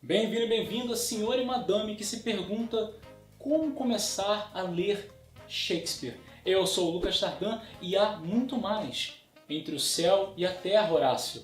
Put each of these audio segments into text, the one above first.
Bem-vindo e bem-vinda, senhor e madame que se pergunta como começar a ler Shakespeare. Eu sou o Lucas Tardan e há muito mais entre o céu e a terra, Horácio,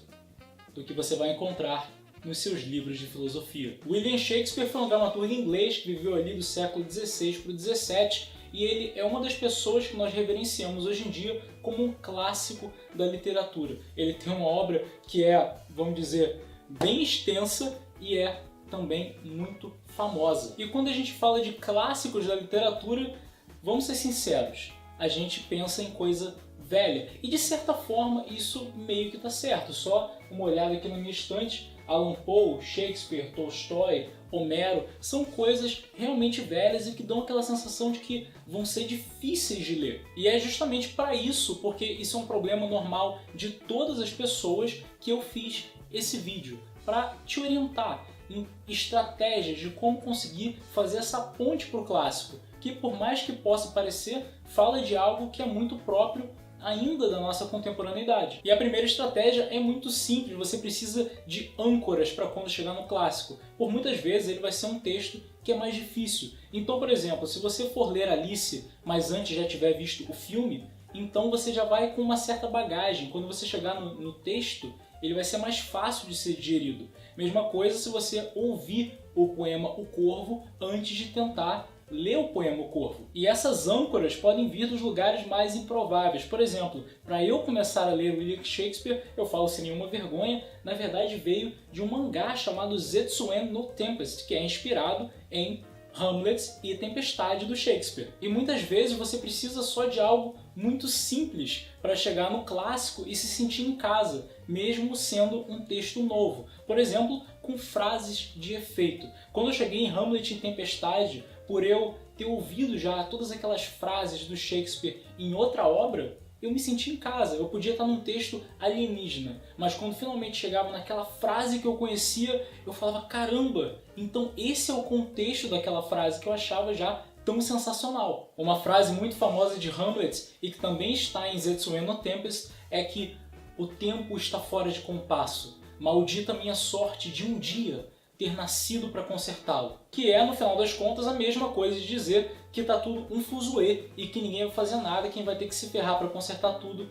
do que você vai encontrar nos seus livros de filosofia. William Shakespeare foi um dramaturgo inglês que viveu ali do século XVI para o XVII e ele é uma das pessoas que nós reverenciamos hoje em dia como um clássico da literatura. Ele tem uma obra que é, vamos dizer, bem extensa e é também muito famosa. E quando a gente fala de clássicos da literatura, vamos ser sinceros, a gente pensa em coisa velha. E de certa forma isso meio que está certo. Só uma olhada aqui na minha estante, Allan Poe, Shakespeare, Tolstói, Homero, são coisas realmente velhas e que dão aquela sensação de que vão ser difíceis de ler. E é justamente para isso, porque isso é um problema normal de todas as pessoas, que eu fiz esse vídeo, para te orientar em estratégias de como conseguir fazer essa ponte para o clássico, que por mais que possa parecer, fala de algo que é muito próprio ainda da nossa contemporaneidade. E a primeira estratégia é muito simples, você precisa de âncoras para quando chegar no clássico. Por muitas vezes ele vai ser um texto que é mais difícil. Então, por exemplo, se você for ler Alice, mas antes já tiver visto o filme, então você já vai com uma certa bagagem. Quando você chegar no texto, ele vai ser mais fácil de ser digerido. Mesma coisa se você ouvir o poema O Corvo antes de tentar ler o poema O Corvo. E essas âncoras podem vir dos lugares mais improváveis. Por exemplo, para eu começar a ler William Shakespeare, eu falo sem nenhuma vergonha, na verdade veio de um mangá chamado Zetsuwen no Tempest, que é inspirado em Hamlet e Tempestade do Shakespeare. E muitas vezes você precisa só de algo muito simples para chegar no clássico e se sentir em casa, mesmo sendo um texto novo. Por exemplo, com frases de efeito. Quando eu cheguei em Hamlet e Tempestade, por eu ter ouvido já todas aquelas frases do Shakespeare em outra obra, eu me senti em casa, eu podia estar num texto alienígena, mas quando finalmente chegava naquela frase que eu conhecia, eu falava, caramba, então esse é o contexto daquela frase que eu achava já tão sensacional. Uma frase muito famosa de Hamlet, e que também está em Zetsuwen no Tempest, é que o tempo está fora de compasso, maldita minha sorte de um dia ter nascido para consertá-lo. Que é, no final das contas, a mesma coisa de dizer que está tudo um fuzuê e que ninguém vai fazer nada, quem vai ter que se ferrar para consertar tudo,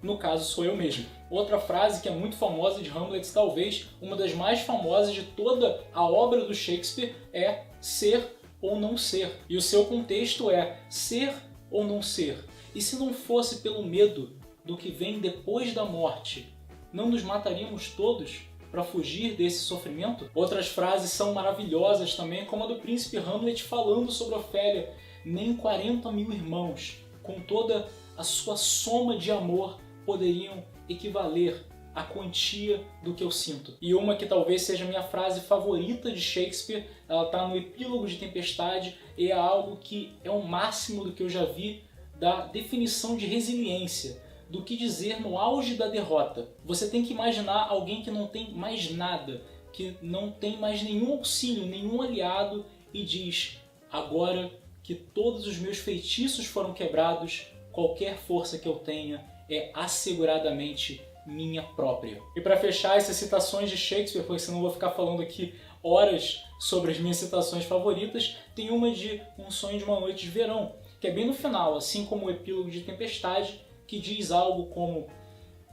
no caso, sou eu mesmo. Outra frase que é muito famosa de Hamlet, talvez uma das mais famosas de toda a obra do Shakespeare, é ser ou não ser. E o seu contexto é ser ou não ser. E se não fosse pelo medo do que vem depois da morte, não nos mataríamos todos para fugir desse sofrimento? Outras frases são maravilhosas também, como a do príncipe Hamlet falando sobre Ofélia. Nem 40 mil irmãos, com toda a sua soma de amor, poderiam equivaler à quantia do que eu sinto. E uma que talvez seja a minha frase favorita de Shakespeare, ela está no epílogo de Tempestade, e é algo que é o máximo do que eu já vi da definição de resiliência, do que dizer no auge da derrota. Você tem que imaginar alguém que não tem mais nada, que não tem mais nenhum auxílio, nenhum aliado, e diz, agora que todos os meus feitiços foram quebrados, qualquer força que eu tenha é asseguradamente minha própria. E para fechar essas citações de Shakespeare, porque senão eu vou ficar falando aqui horas sobre as minhas citações favoritas, tem uma de Um Sonho de uma Noite de Verão, que é bem no final, assim como o epílogo de Tempestade, que diz algo como: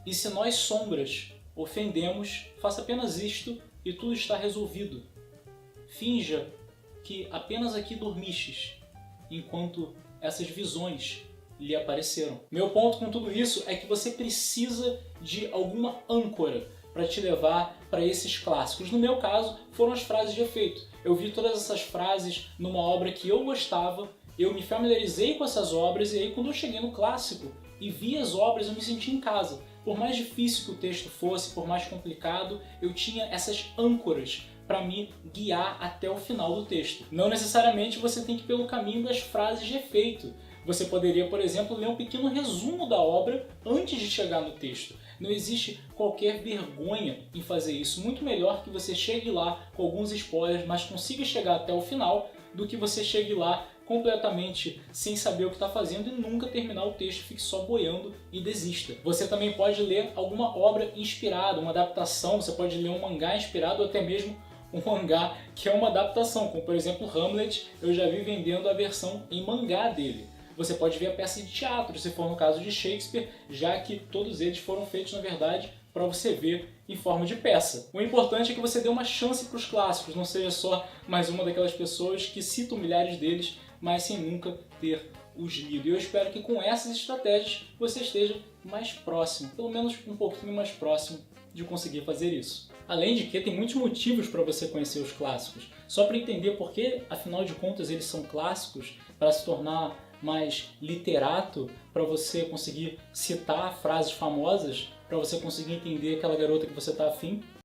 e se nós sombras ofendemos, faça apenas isto e tudo está resolvido. Finja que apenas aqui dormistes, enquanto essas visões lhe apareceram. Meu ponto com tudo isso é que você precisa de alguma âncora para te levar para esses clássicos. No meu caso, foram as frases de efeito. Eu vi todas essas frases numa obra que eu gostava, eu me familiarizei com essas obras, e aí quando eu cheguei no clássico e vi as obras, eu me senti em casa. Por mais difícil que o texto fosse, por mais complicado, eu tinha essas âncoras para me guiar até o final do texto. Não necessariamente você tem que ir pelo caminho das frases de efeito. Você poderia, por exemplo, ler um pequeno resumo da obra antes de chegar no texto. Não existe qualquer vergonha em fazer isso. Muito melhor que você chegue lá com alguns spoilers, mas consiga chegar até o final, do que você chegue lá completamente sem saber o que está fazendo e nunca terminar o texto, fique só boiando e desista. Você também pode ler alguma obra inspirada, uma adaptação, você pode ler um mangá inspirado ou até mesmo um mangá que é uma adaptação, como por exemplo Hamlet, eu já vi vendendo a versão em mangá dele. Você pode ver a peça de teatro, se for no caso de Shakespeare, já que todos eles foram feitos, na verdade, para você ver em forma de peça. O importante é que você dê uma chance para os clássicos, não seja só mais uma daquelas pessoas que citam milhares deles, mas sem nunca ter os lido. E eu espero que com essas estratégias você esteja mais próximo, pelo menos um pouquinho mais próximo de conseguir fazer isso. Além de que tem muitos motivos para você conhecer os clássicos. Só para entender por que, afinal de contas, eles são clássicos, para se tornar mais literato, para você conseguir citar frases famosas, para você conseguir entender aquela garota que você está afim.